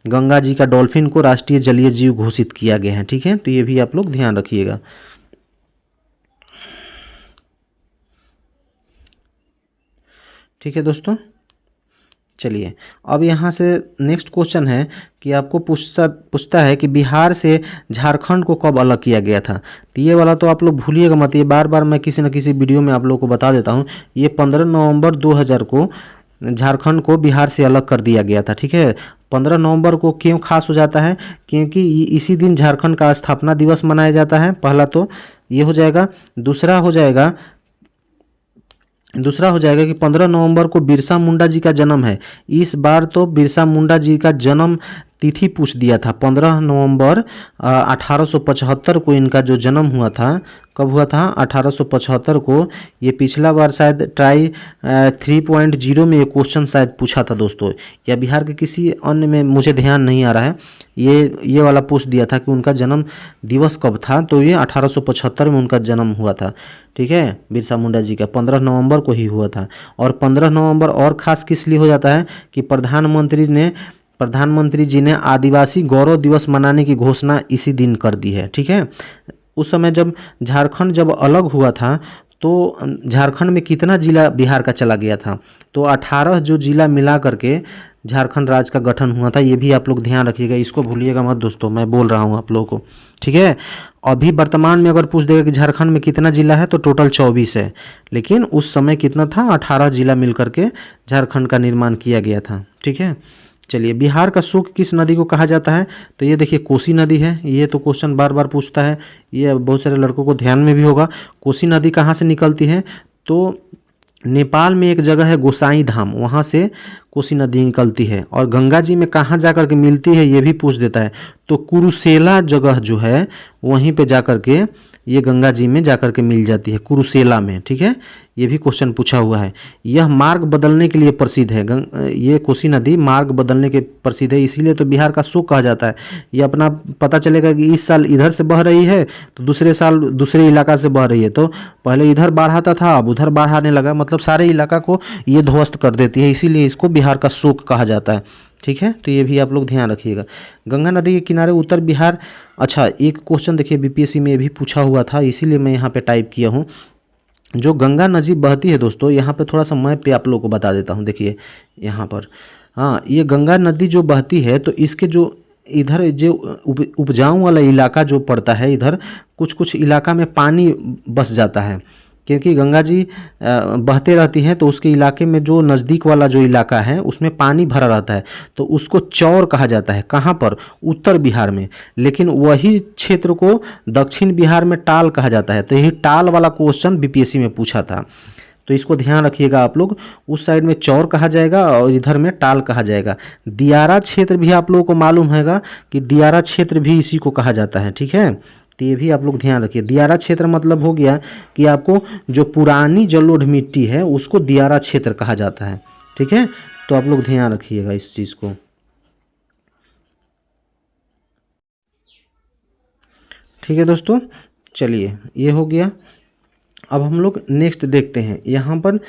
A: गंगा जी का डॉल्फिन को राष्ट्रीय जलीय जीव घोषित किया गया है, ठीक है। तो ये भी आप लोग ध्यान रखिएगा। ठीक है दोस्तों, चलिए अब यहाँ से नेक्स्ट क्वेश्चन है कि आपको पूछता है कि बिहार से झारखंड को कब अलग किया गया था? तो ये वाला तो आप लोग भूलिएगा मत। ये बार बार मैं किसी न किसी वीडियो में आप लोग को बता देता हूँ। ये 15 नवंबर 2000 को झारखंड को बिहार से अलग कर दिया गया था, ठीक है। 15 नवंबर को क्यों खास हो जाता है? क्योंकि इसी दिन झारखंड का स्थापना दिवस मनाया जाता है। पहला तो ये हो जाएगा। दूसरा हो जाएगा कि 15 नवंबर को बिरसा मुंडा जी का जन्म है। इस बार तो बिरसा मुंडा जी का जन्म तिथि पूछ दिया था। 15 नवंबर 1875 को इनका जो जन्म हुआ था, कब हुआ था? 1875 को। ये पिछला बार शायद ट्राई 3.0 में ये क्वेश्चन शायद पूछा था दोस्तों, या बिहार के किसी अन्य में, मुझे ध्यान नहीं आ रहा है। ये वाला पूछ दिया था कि उनका जन्म दिवस कब था। तो ये 1875 में उनका जन्म हुआ था, ठीक है। बिरसा मुंडा जी का 15 नवंबर को ही हुआ था। और 15 नवंबर और ख़ास किस लिए हो जाता है कि प्रधानमंत्री जी ने आदिवासी गौरव दिवस मनाने की घोषणा इसी दिन कर दी है, ठीक है। उस समय जब झारखंड जब अलग हुआ था तो झारखंड में कितना जिला बिहार का चला गया था? तो 18 जो जिला मिला करके झारखंड राज्य का गठन हुआ था। ये भी आप लोग ध्यान रखिएगा, इसको भूलिएगा मत दोस्तों, मैं बोल रहा हूँ आप लोगों को, ठीक है। अभी वर्तमान में अगर पूछ देगा कि झारखंड में कितना जिला है तो टोटल 24 है, लेकिन उस समय कितना था? 18 जिला मिल करके झारखंड का निर्माण किया गया था, ठीक है। चलिए, बिहार का शुक किस नदी को कहा जाता है? तो ये देखिए कोसी नदी है। ये तो क्वेश्चन बार बार पूछता है, ये बहुत सारे लड़कों को ध्यान में भी होगा। कोसी नदी कहाँ से निकलती है? तो नेपाल में एक जगह है गोसाई धाम, वहाँ से कोसी नदी निकलती है। और गंगा जी में कहाँ जा कर के मिलती है ये भी पूछ देता है। तो कुरुसेला जगह जो है वहीं पे जा कर के ये गंगा जी में जाकर के मिल जाती है, कुरुसेला में, ठीक है। ये भी क्वेश्चन पूछा हुआ है। यह मार्ग बदलने के लिए प्रसिद्ध है। ये कोसी नदी मार्ग बदलने के प्रसिद्ध है, इसीलिए तो बिहार का शुक कहा जाता है। ये अपना पता चलेगा कि इस साल इधर से बह रही है तो दूसरे साल दूसरे इलाका से बह रही है। तो पहले इधर बाढ़ आता था, अब उधर बाढ़ आने लगा, मतलब सारे इलाका को ये ध्वस्त कर देती है, इसीलिए इसको बिहार का शुक कहा जाता है, ठीक है। तो ये भी आप लोग ध्यान रखिएगा। गंगा नदी के किनारे उत्तर बिहार। अच्छा, एक क्वेश्चन देखिए बीपीएससी में ये भी पूछा हुआ था, इसीलिए मैं यहाँ पे टाइप किया हूँ। जो गंगा नदी बहती है दोस्तों, यहाँ पे थोड़ा सा मैप पे आप लोगों को बता देता हूँ। देखिए यहाँ पर, हाँ, ये गंगा नदी जो बहती है तो इसके जो इधर जो उपजाऊ वाला इलाका जो पड़ता है, इधर कुछ कुछ इलाका में पानी बस जाता है, क्योंकि गंगा जी बहते रहती हैं तो उसके इलाके में जो नज़दीक वाला जो इलाका है उसमें पानी भरा रहता है, तो उसको चौर कहा जाता है। कहाँ पर? उत्तर बिहार में। लेकिन वही क्षेत्र को दक्षिण बिहार में टाल कहा जाता है। तो यही टाल वाला क्वेश्चन बीपीएससी में पूछा था। तो इसको ध्यान रखिएगा आप लोग। उस साइड में चौर कहा जाएगा और इधर में टाल कहा जाएगा। दियारा क्षेत्र भी आप लोगों को मालूम हैगा कि दियारा क्षेत्र भी इसी को कहा जाता है, ठीक है। तो ये भी आप लोग ध्यान रखिए। दियारा क्षेत्र मतलब हो गया कि आपको जो पुरानी जलोढ़ मिट्टी है उसको दियारा क्षेत्र कहा जाता है, ठीक है। तो आप लोग ध्यान रखिएगा इस चीज़ को। ठीक है दोस्तों, चलिए ये हो गया। अब हम लोग नेक्स्ट देखते हैं। यहाँ पर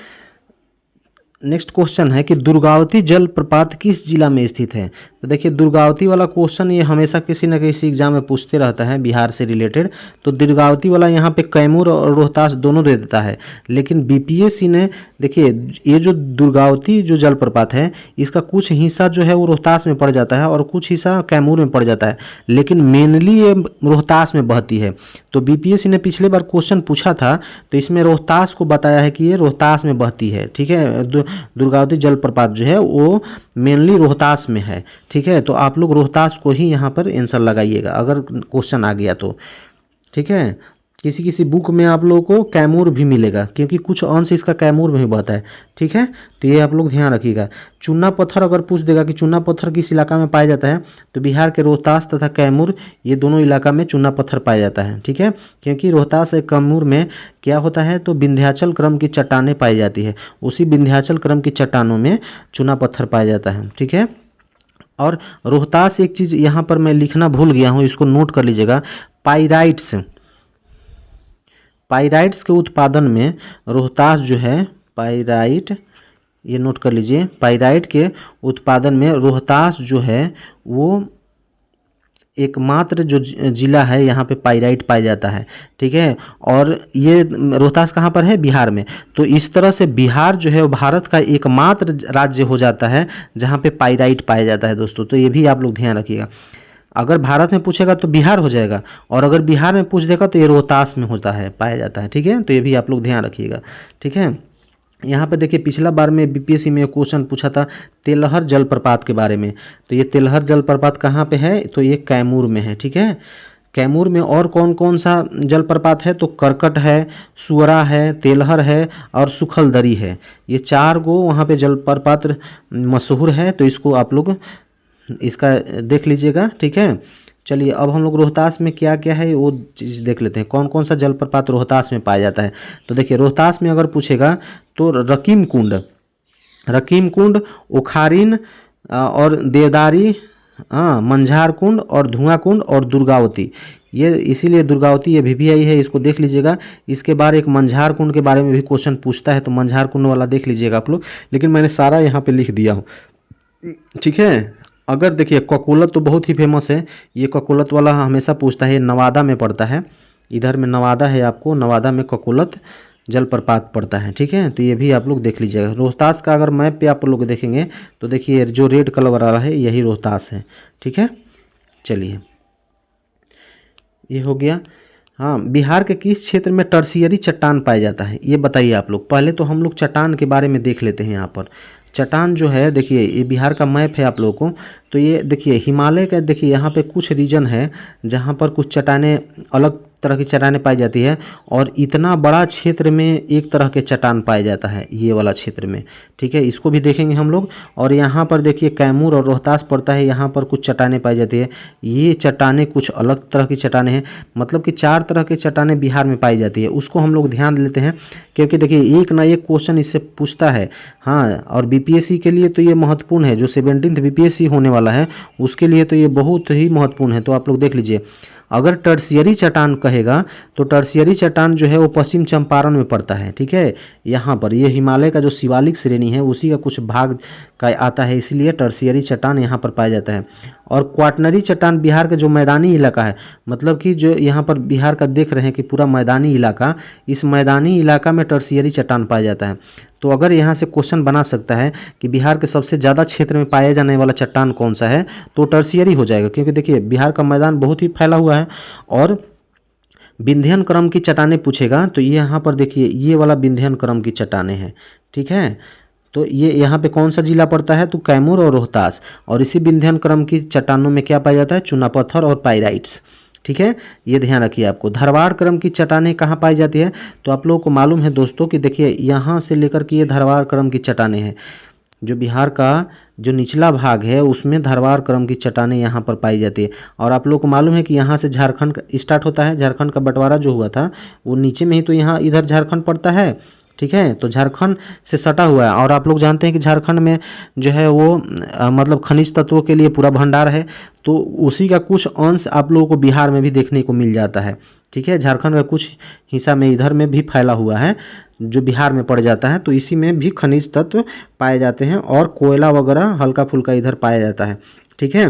A: नेक्स्ट क्वेश्चन है कि दुर्गावती जलप्रपात किस जिला में स्थित है। तो देखिए दुर्गावती वाला क्वेश्चन ये हमेशा किसी न किसी एग्जाम में पूछते रहता है बिहार से रिलेटेड। तो दुर्गावती वाला यहाँ पे कैमूर और रोहतास दोनों दे देता है, लेकिन बीपीएससी ने देखिए ये जो दुर्गावती जो जलप्रपात है इसका कुछ हिस्सा जो है वो रोहतास में पड़ जाता है और कुछ हिस्सा कैमूर में पड़ जाता है, लेकिन मेनली ये रोहतास में बहती है। तो बीपीएससी ने पिछले बार क्वेश्चन पूछा था तो इसमें रोहतास को बताया है कि ये रोहतास में बहती है, ठीक है। दुर्गावती जलप्रपात जो है वो मेनली रोहतास में है, ठीक है। तो आप लोग रोहतास को ही यहाँ पर आंसर लगाइएगा अगर क्वेश्चन आ गया तो, ठीक है। किसी किसी बुक में आप लोगों को कैमूर भी मिलेगा क्योंकि कुछ अंश इसका कैमूर में भी बहता है, ठीक है। तो ये आप लोग ध्यान रखिएगा। चूना पत्थर अगर पूछ देगा कि चूना पत्थर किस इलाका में पाया जाता है, तो बिहार के रोहतास तथा कैमूर ये दोनों इलाका में चूना पत्थर पाया जाता है, ठीक है। क्योंकि रोहतास और कैमूर में क्या होता है तो विंध्याचल क्रम की चट्टानें पाई जाती है, उसी विंध्याचल क्रम की चट्टानों में चूना पत्थर पाया जाता है, ठीक है। और रोहतास एक चीज़ यहाँ पर मैं लिखना भूल गया हूँ, इसको नोट कर लीजिएगा। पाइराइट्स के उत्पादन में रोहतास जो है पाइराइट, ये नोट कर लीजिए, पाइराइट के उत्पादन में रोहतास जो है वो एकमात्र जो जिला है यहाँ पे पाइराइट पाया जाता है, ठीक है। और ये रोहतास कहाँ पर है, बिहार में। तो इस तरह से बिहार जो है वो भारत का एकमात्र राज्य हो जाता है जहाँ पे पाइराइट पाया जाता है दोस्तों। तो ये भी आप लोग ध्यान रखिएगा। अगर भारत में पूछेगा तो बिहार हो जाएगा, और अगर बिहार में पूछ देगा तो ये रोहतास में होता है, पाया जाता है, ठीक है। तो ये भी आप लोग ध्यान रखिएगा, ठीक है। यहाँ पे देखिए पिछला बार में बीपीएससी में क्वेश्चन पूछा था तेलहर जलप्रपात के बारे में। तो ये तेलहर जलप्रपात कहाँ पे है, तो ये कैमूर में है, ठीक है। कैमूर में और कौन कौन सा जलप्रपात है, तो करकट है, सुअरा है, तेलहर है और सुखलदरी है। ये 4 गो वहाँ पे जलप्रपात मशहूर है। तो इसको आप लोग इसका देख लीजिएगा, ठीक है। चलिए अब हम लोग रोहतास में क्या क्या है वो चीज़ देख लेते हैं। कौन कौन सा जलप्रपात रोहतास में पाया जाता है। तो देखिए रोहतास में अगर पूछेगा तो रकीम कुंड, ओखारिन और देवदारी, मंझार कुंड और धुआं कुंड और दुर्गावती। ये इसीलिए दुर्गावती ये VVI है, इसको देख लीजिएगा। इसके बाद एक मंझार कुंड के बारे में भी क्वेश्चन पूछता है, तो मंझार कुंड वाला देख लीजिएगा आप लोग, लेकिन मैंने सारा यहाँ पे लिख दिया हूँ, ठीक है। अगर देखिए ककोलत तो बहुत ही फेमस है, ये ककोलत वाला हमेशा पूछता है, नवादा में पड़ता है, इधर में नवादा है, आपको नवादा में ककोलत जलप्रपात पड़ता है, ठीक है। तो ये भी आप लोग देख लीजिएगा। रोहतास का अगर मैप पे आप लोग देखेंगे तो देखिए जो रेड कलर वाला है यही रोहतास है, ठीक है। चलिए ये हो गया। हाँ, बिहार के किस क्षेत्र में टर्शियरी चट्टान पाया जाता है, ये बताइए आप लोग। पहले तो हम लोग चट्टान के बारे में देख लेते हैं। यहाँ पर चट्टान जो है देखिए ये बिहार का मैप है आप लोगों को। तो ये देखिए हिमालय का, देखिए यहाँ पे कुछ रीजन है जहाँ पर कुछ चट्टानें, अलग तरह की चट्टानें पाई जाती है, और इतना बड़ा क्षेत्र में एक तरह के चट्टान पाया जाता है ये वाला क्षेत्र में, ठीक है। इसको भी देखेंगे हम लोग। और यहाँ पर देखिए कैमूर और रोहतास पड़ता है, यहाँ पर कुछ चट्टानें पाई जाती है। ये चट्टानें कुछ अलग तरह की चट्टानें हैं, मतलब कि 4 तरह की चट्टानें बिहार में पाई जाती है। उसको हम लोग ध्यान लेते हैं क्योंकि देखिए एक ना एक क्वेश्चन इससे पूछता है। हाँ, और बीपीएससी के लिए तो ये महत्वपूर्ण है, जो 17th बीपीएससी होने वाला है उसके लिए तो ये बहुत ही महत्वपूर्ण है। तो आप लोग देख लीजिए, अगर टर्शियरी चट्टान कहेगा तो टर्शियरी चट्टान जो है वो पश्चिम चंपारण में पड़ता है, ठीक है। यहाँ पर ये हिमालय का जो शिवालिक श्रेणी है उसी का कुछ भाग का आता है, इसलिए टर्शियरी चट्टान यहाँ पर पाया जाता है। और क्वाटनरी चट्टान बिहार का जो मैदानी इलाका है, मतलब कि जो यहाँ पर बिहार का देख रहे हैं कि पूरा मैदानी इलाका, इस मैदानी इलाका में टर्शियरी चट्टान पाया जाता है। तो अगर यहाँ से क्वेश्चन बना सकता है कि बिहार के सबसे ज़्यादा क्षेत्र में पाया जाने वाला चट्टान कौन सा है, तो टर्शियरी हो जाएगा, क्योंकि देखिए बिहार का मैदान बहुत ही फैला हुआ है। और विंध्यन क्रम की चट्टानें पूछेगा तो ये यहाँ पर देखिए ये वाला विंध्यन क्रम की चट्टानें हैं, ठीक है। तो ये यहाँ पे कौन सा जिला पड़ता है, तो कैमूर और रोहतास। और इसी विंध्यन क्रम की चट्टानों में क्या पाया जाता है, चूना पत्थर और पाइराइट्स, ठीक है, ये ध्यान रखिए। आपको धारवाड़ क्रम की चट्टानें कहाँ पाई जाती है, तो आप लोगों को मालूम है दोस्तों कि देखिए यहाँ से लेकर के ये धारवाड़ क्रम की चट्टानें हैं। जो बिहार का जो निचला भाग है उसमें धारवाड़ क्रम की चट्टानें यहाँ पर पाई जाती है। और आप लोगों को मालूम है कि यहाँ से झारखंड स्टार्ट होता है। झारखंड का बंटवारा जो हुआ था वो नीचे में ही तो यहाँ इधर झारखंड पड़ता है। ठीक है, तो झारखंड से सटा हुआ है। और आप लोग जानते हैं कि झारखंड में जो है वो मतलब खनिज तत्वों के लिए पूरा भंडार है। तो उसी का कुछ अंश आप लोगों को बिहार में भी देखने को मिल जाता है। ठीक है, झारखंड का कुछ हिस्सा में इधर में भी फैला हुआ है जो बिहार में पड़ जाता है। तो इसी में भी खनिज तत्व पाए जाते हैं और कोयला वगैरह हल्का फुल्का इधर पाया जाता है। ठीक है,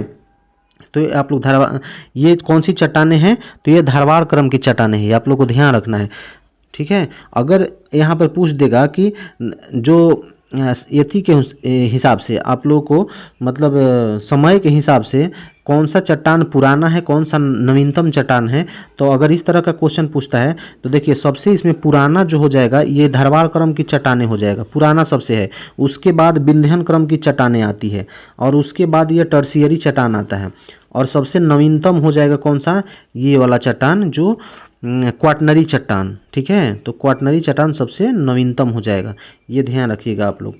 A: तो आप लोग ये कौन सी चट्टानें हैं, तो ये धारवाड़ क्रम की चट्टानें हैं, आप लोग को ध्यान रखना है। ठीक है, अगर यहाँ पर पूछ देगा कि जो यति के हिसाब से आप लोगों को मतलब समय के हिसाब से कौन सा चट्टान पुराना है, कौन सा नवीनतम चट्टान है, तो अगर इस तरह का क्वेश्चन पूछता है तो देखिए सबसे इसमें पुराना जो हो जाएगा ये धारवाड़ क्रम की चट्टानें हो जाएगा, पुराना सबसे है। उसके बाद विंध्यन क्रम की चट्टानें आती है और उसके बाद ये टर्शियरी चट्टान आता है। और सबसे नवीनतम हो जाएगा कौन सा, ये वाला चट्टान जो क्वाटनरी चट्टान। ठीक है, तो क्वाटनरी चट्टान सबसे नवीनतम हो जाएगा, ये ध्यान रखिएगा आप लोग।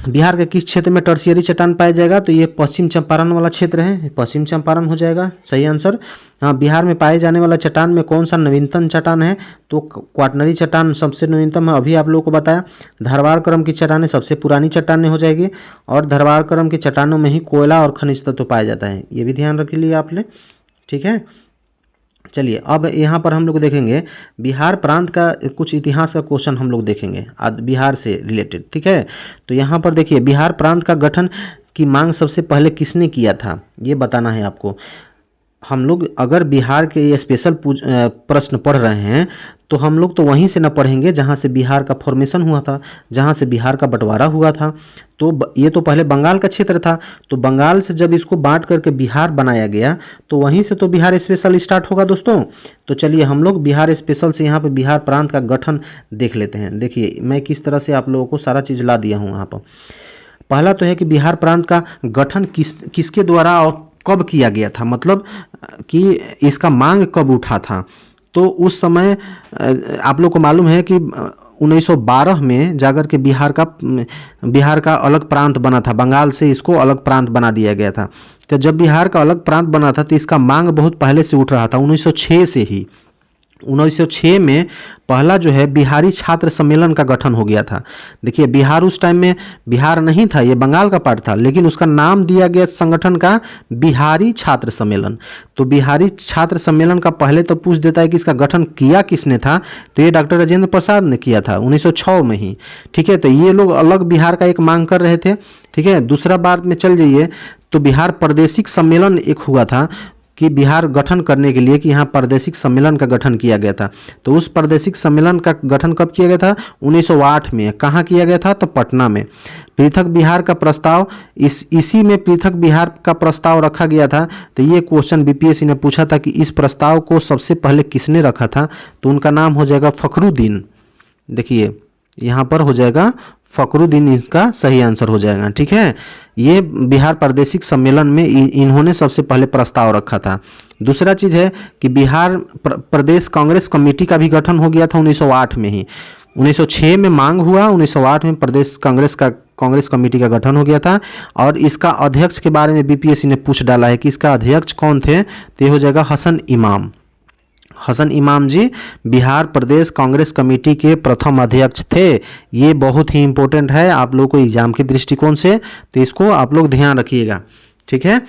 A: बिहार के किस क्षेत्र में टर्शियरी चट्टान पाया जाएगा, तो ये पश्चिम चंपारण वाला क्षेत्र है, पश्चिम चंपारण हो जाएगा सही आंसर। हाँ, बिहार में पाए जाने वाला चट्टान में कौन सा नवीनतम चट्टान है, तो क्वाटनरी चट्टान सबसे नवीनतम है, अभी आप लोगों को बताया। धारवाड़ क्रम की चट्टानें सबसे पुरानी चट्टानें हो जाएगी और धारवाड़ क्रम की चट्टानों में ही कोयला और खनिज तत्व पाया जाता है, ये भी ध्यान रख लिए आपने। ठीक है, चलिए अब यहाँ पर हम लोग देखेंगे बिहार प्रांत का कुछ इतिहास का क्वेश्चन हम लोग देखेंगे बिहार से रिलेटेड। ठीक है, तो यहाँ पर देखिए बिहार प्रांत का गठन की मांग सबसे पहले किसने किया था, ये बताना है आपको। हम लोग अगर बिहार के ये स्पेशल प्रश्न पढ़ रहे हैं तो हम लोग तो वहीं से न पढ़ेंगे जहाँ से बिहार का फॉर्मेशन हुआ था, जहाँ से बिहार का बंटवारा हुआ था। तो ये तो पहले बंगाल का क्षेत्र था, तो बंगाल से जब इसको बांट करके बिहार बनाया गया तो वहीं से तो बिहार स्पेशल स्टार्ट होगा दोस्तों। तो चलिए हम लोग बिहार स्पेशल से यहाँ पर बिहार प्रांत का गठन देख लेते हैं। देखिए मैं किस तरह से आप लोगों को सारा चीज़ ला दिया हूँ यहाँ पर। पहला तो है कि बिहार प्रांत का गठन किसके द्वारा और कब किया गया था, मतलब कि इसका मांग कब उठा था। तो उस समय आप लोग को मालूम है कि 1912 में जाकर के बिहार का अलग प्रांत बना था, बंगाल से इसको अलग प्रांत बना दिया गया था। तो जब बिहार का अलग प्रांत बना था तो इसका मांग बहुत पहले से उठ रहा था, 1906 से ही। 1906 में पहला जो है बिहारी छात्र सम्मेलन का गठन हो गया था। देखिए बिहार उस टाइम में बिहार नहीं था, ये बंगाल का पार्ट था, लेकिन उसका नाम दिया गया संगठन का बिहारी छात्र सम्मेलन। तो बिहारी छात्र सम्मेलन का पहले तो पूछ देता है कि इसका गठन किया किसने था, तो ये डॉक्टर राजेंद्र प्रसाद ने किया था 1906 में ही। ठीक है, तो ये लोग अलग बिहार का एक मांग कर रहे थे। ठीक है, दूसरा बार में चल जाइए तो बिहार प्रादेशिक सम्मेलन एक हुआ था कि बिहार गठन करने के लिए कि यहाँ प्रादेशिक सम्मेलन का गठन किया गया था। तो उस प्रादेशिक सम्मेलन का गठन कब किया गया था, 1908 में। कहाँ किया गया था, तो पटना में। पृथक बिहार का प्रस्ताव इसी में पृथक बिहार का प्रस्ताव रखा गया था। तो ये क्वेश्चन बीपीएससी ने पूछा था कि इस प्रस्ताव को सबसे पहले किसने रखा था, तो उनका नाम हो जाएगा फखरुद्दीन। देखिए यहाँ पर हो जाएगा फखरुद्दीन, इसका सही आंसर हो जाएगा। ठीक है, ये बिहार प्रादेशिक सम्मेलन में इन्होंने सबसे पहले प्रस्ताव रखा था। दूसरा चीज़ है कि बिहार प्रदेश कांग्रेस कमेटी का भी गठन हो गया था 1908 में ही। 1906 में मांग हुआ, 1908 में प्रदेश कांग्रेस कमेटी का गठन हो गया था। और इसका अध्यक्ष के बारे में बीपीएससी ने पूछ डाला है कि इसका अध्यक्ष कौन थे, तो ये हो जाएगा हसन इमाम। हसन इमाम जी बिहार प्रदेश कांग्रेस कमेटी के प्रथम अध्यक्ष थे। ये बहुत ही इंपॉर्टेंट है आप लोगों को एग्जाम के दृष्टिकोण से, तो इसको आप लोग ध्यान रखिएगा। ठीक है,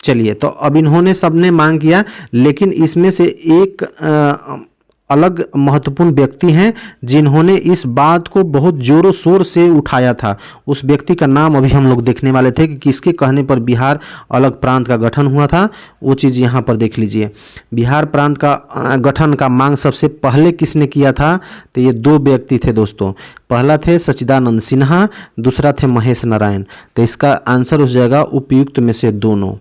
A: चलिए तो अब इन्होंने सबने मांग किया, लेकिन इसमें से एक अलग महत्वपूर्ण व्यक्ति हैं जिन्होंने इस बात को बहुत जोरों शोर से उठाया था। उस व्यक्ति का नाम अभी हम लोग देखने वाले थे कि किसके कहने पर बिहार अलग प्रांत का गठन हुआ था, वो चीज़ यहाँ पर देख लीजिए। बिहार प्रांत का गठन का मांग सबसे पहले किसने किया था, तो ये दो व्यक्ति थे दोस्तों। पहला थे सच्चिदानंद सिन्हा, दूसरा थे महेश नारायण। तो इसका आंसर हो जाएगा उपयुक्त में से दोनों।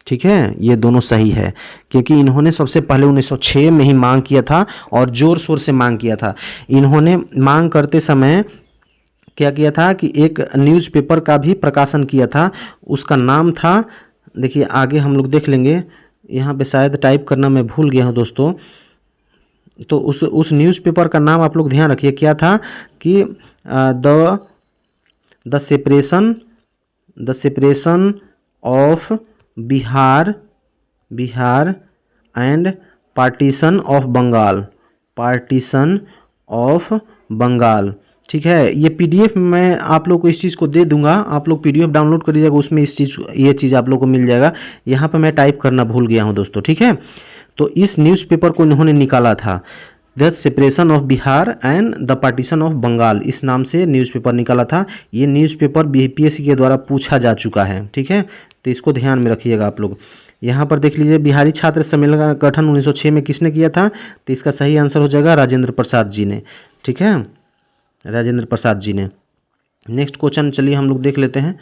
A: ठीक है, ये दोनों सही है क्योंकि इन्होंने सबसे पहले 1906 में ही मांग किया था और जोर शोर से मांग किया था। इन्होंने मांग करते समय क्या किया था कि एक न्यूज़पेपर का भी प्रकाशन किया था, उसका नाम था, देखिए आगे हम लोग देख लेंगे, यहाँ पे शायद टाइप करना मैं भूल गया हूँ दोस्तों। तो उस न्यूज़पेपर का नाम आप लोग ध्यान रखिए, क्या था कि the separation of Bihar and partition of Bengal. ठीक है, ये पीडीएफ मैं आप लोग को इस चीज़ को दे दूंगा, आप लोग पीडीएफ डाउनलोड कर लीजिएगा, उसमें ये चीज़ आप लोग को मिल जाएगा। यहाँ पे मैं टाइप करना भूल गया हूँ दोस्तों। ठीक है, तो इस न्यूज़पेपर को इन्होंने निकाला था, the separation of Bihar and the partition of Bengal, इस नाम से न्यूज़पेपर निकाला था। ये न्यूज़पेपर बीपीएससी के द्वारा पूछा जा चुका है। ठीक है, तो इसको ध्यान में रखिएगा आप लोग। यहाँ पर देख लीजिए, बिहारी छात्र सम्मेलन का गठन 1906 में किसने किया था? तो इसका सही आंसर हो जाएगा राजेंद्र प्रसाद जी ने। ठीक है, राजेंद्र प्रसाद जी ने। नेक्स्ट क्वेश्चन चलिए हम लोग देख लेते हैं।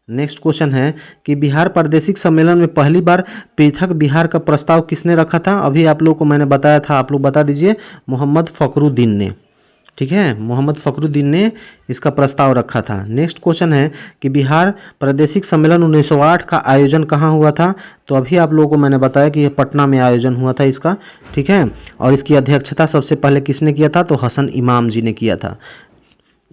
A: नेक्स्ट क्वेश्चन है कि बिहार प्रादेशिक सम्मेलन में पहली बार पृथक बिहार का प्रस्ताव किसने रखा था? अभी आप लोग को मैंने बताया था, आप लोग बता दीजिए। मोहम्मद फखरुद्दीन ने। ठीक है, मोहम्मद फखरुद्दीन ने इसका प्रस्ताव रखा था। नेक्स्ट क्वेश्चन है कि बिहार प्रादेशिक सम्मेलन 1908 का आयोजन कहाँ हुआ था? तो अभी आप लोगों को मैंने बताया कि ये पटना में आयोजन हुआ था इसका। ठीक है, और इसकी अध्यक्षता सबसे पहले किसने किया था? तो हसन इमाम जी ने किया था।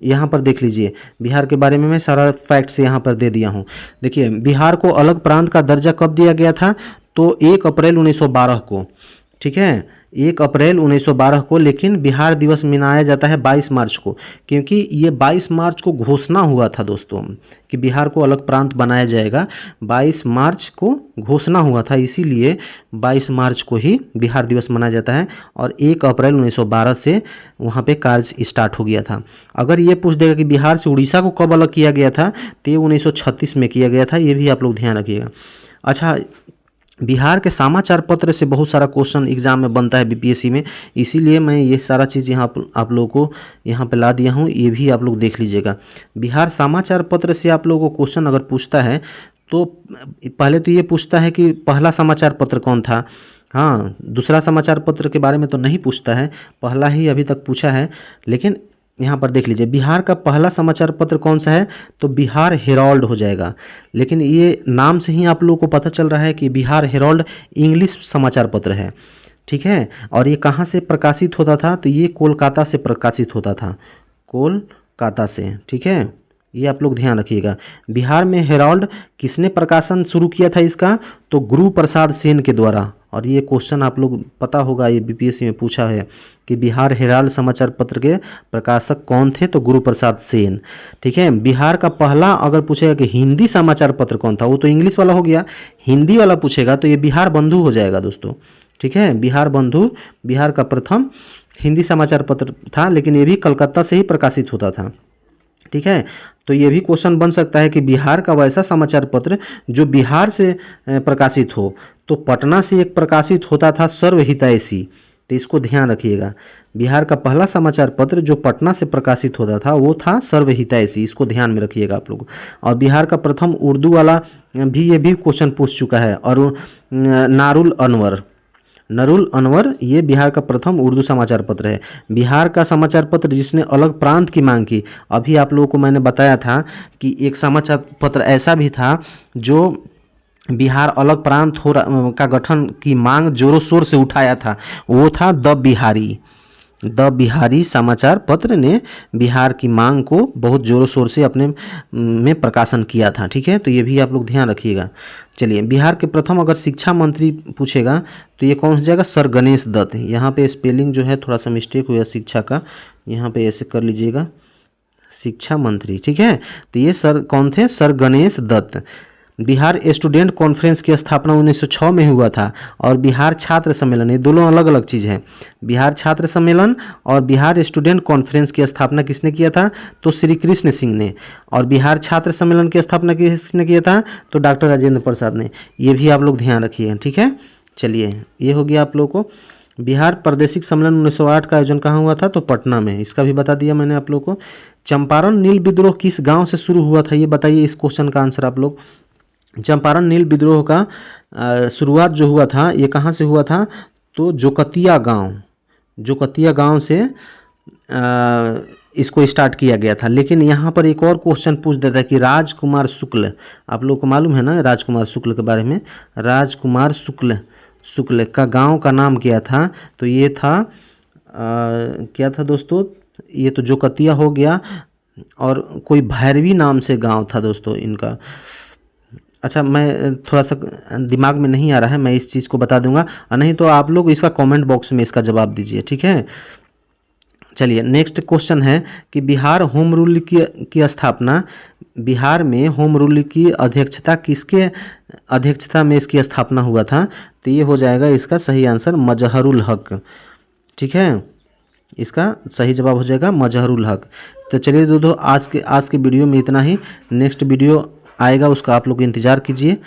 A: यहाँ पर देख लीजिए, बिहार के बारे में मैं सारा फैक्ट्स यहाँ पर दे दिया हूँ। देखिए, बिहार को अलग प्रांत का दर्जा कब दिया गया था? तो 1 अप्रैल 1912 को। ठीक है, 1 अप्रैल 1912 को, लेकिन बिहार दिवस मनाया जाता है 22 मार्च को, क्योंकि ये 22 मार्च को घोषणा हुआ था दोस्तों कि बिहार को अलग प्रांत बनाया जाएगा। 22 मार्च को घोषणा हुआ था, इसीलिए 22 मार्च को ही बिहार दिवस मनाया जाता है। और 1 अप्रैल 1912 से वहाँ पे कार्य स्टार्ट हो गया था। अगर ये पूछ देगा कि बिहार से उड़ीसा को कब अलग किया गया था, तो ये 1936 में किया गया था। ये भी आप लोग ध्यान रखिएगा। अच्छा, बिहार के समाचार पत्र से बहुत सारा क्वेश्चन एग्जाम में बनता है बीपीएससी में, इसीलिए मैं ये सारा चीज़ यहाँ आप लोगों को यहाँ पे ला दिया हूँ, ये भी आप लोग देख लीजिएगा। बिहार समाचार पत्र से आप लोगों को क्वेश्चन अगर पूछता है तो पहले तो ये पूछता है कि पहला समाचार पत्र कौन था। हाँ, दूसरा समाचार पत्र के बारे में तो नहीं पूछता है, पहला ही अभी तक पूछा है। लेकिन यहाँ पर देख लीजिए, बिहार का पहला समाचार पत्र कौन सा है? तो बिहार हेराल्ड हो जाएगा। लेकिन ये नाम से ही आप लोगों को पता चल रहा है कि बिहार हेराल्ड इंग्लिश समाचार पत्र है। ठीक है, और ये कहाँ से प्रकाशित होता था? तो ये कोलकाता से प्रकाशित होता था, कोलकाता से। ठीक है, ये आप लोग ध्यान रखिएगा। बिहार में हेराल्ड किसने प्रकाशन शुरू किया था इसका? तो गुरु प्रसाद सेन के द्वारा। और ये क्वेश्चन आप लोग पता होगा, ये बीपीएससी में पूछा है कि बिहार हेराल्ड समाचार पत्र के प्रकाशक कौन थे? तो गुरु प्रसाद सेन। ठीक है, बिहार का पहला अगर पूछेगा कि हिंदी समाचार पत्र कौन था, वो तो इंग्लिश वाला हो गया, हिंदी वाला पूछेगा तो ये बिहार बंधु हो जाएगा दोस्तों। ठीक है, बिहार बंधु बिहार का प्रथम हिंदी समाचार पत्र था, लेकिन ये भी कलकत्ता से ही प्रकाशित होता था। ठीक है, तो ये भी क्वेश्चन बन सकता है कि बिहार का वैसा समाचार पत्र जो बिहार से प्रकाशित हो। तो पटना से एक प्रकाशित होता था सर्वहितैषी, तो इसको ध्यान रखिएगा। बिहार का पहला समाचार पत्र जो पटना से प्रकाशित होता था वो था सर्वहितैषी, इसको ध्यान में रखिएगा आप लोग। और बिहार का प्रथम उर्दू वाला भी ये भी क्वेश्चन पूछ चुका है। और नरुल अनवर ये बिहार का प्रथम उर्दू समाचार पत्र है। बिहार का समाचार पत्र जिसने अलग प्रांत की मांग की, अभी आप लोगों को मैंने बताया था कि एक समाचार पत्र ऐसा भी था जो बिहार अलग प्रांत का गठन की मांग जोरों शोर से उठाया था, वो था द बिहारी समाचार पत्र ने बिहार की मांग को बहुत जोरों शोर से अपने में प्रकाशन किया था। ठीक है, तो ये भी आप लोग ध्यान रखिएगा। चलिए, बिहार के प्रथम अगर शिक्षा मंत्री पूछेगा तो ये कौन हो जाएगा? सर गणेश दत्त। यहाँ पे स्पेलिंग जो है थोड़ा सा मिस्टेक हुआ शिक्षा का, यहाँ पे ऐसे कर लीजिएगा, शिक्षा मंत्री। ठीक है, तो ये सर कौन थे? Sir Ganesh Dutt. Bihar student conference की स्थापना 1906 में हुआ था। और बिहार छात्र सम्मेलन, ये दोनों अलग अलग चीज़ हैं। बिहार छात्र सम्मेलन और बिहार स्टूडेंट कॉन्फ्रेंस की स्थापना किसने किया था? तो श्री कृष्ण सिंह ने। और बिहार छात्र सम्मेलन की स्थापना किसने किया था? तो डॉक्टर राजेंद्र प्रसाद ने। ये भी आप लोग ध्यान रखिए। ठीक है, चलिए, ये हो गया आप लोगों को। बिहार प्रादेशिक सम्मेलन 1908 का आयोजन कहाँ हुआ था? तो पटना में, इसका भी बता दिया मैंने आप लोग को। चंपारण नील विद्रोह किस गाँव से शुरू हुआ था? ये बताइए, इस क्वेश्चन का आंसर आप लोग। चंपारण नील विद्रोह का शुरुआत जो हुआ था ये कहाँ से हुआ था? तो जोकतिया गांव से इसको स्टार्ट किया गया था। लेकिन यहाँ पर एक और क्वेश्चन पूछ देता है कि राजकुमार शुक्ल, आप लोग को मालूम है ना राजकुमार शुक्ल के बारे में, राजकुमार शुक्ल का गांव का नाम क्या था? तो ये था क्या था दोस्तों, ये तो जोकतिया हो गया, और कोई भैरवी नाम से गांव था दोस्तों इनका। अच्छा, मैं थोड़ा सा दिमाग में नहीं आ रहा है, मैं इस चीज़ को बता दूंगा, और नहीं तो आप लोग इसका कमेंट बॉक्स में इसका जवाब दीजिए, ठीक है। चलिए नेक्स्ट क्वेश्चन है कि बिहार होम रूल की स्थापना, बिहार में होम रूल की अध्यक्षता किसके अध्यक्षता में इसकी स्थापना हुआ था? तो ये हो जाएगा इसका सही आंसर मजहरुल हक, ठीक है। इसका सही जवाब हो जाएगा मजहरुल हक। तो चलिए दोस्तों आज के वीडियो में इतना ही। नेक्स्ट वीडियो आएगा उसका आप लोग इंतज़ार कीजिए,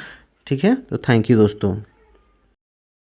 A: ठीक है। तो थैंक यू दोस्तों।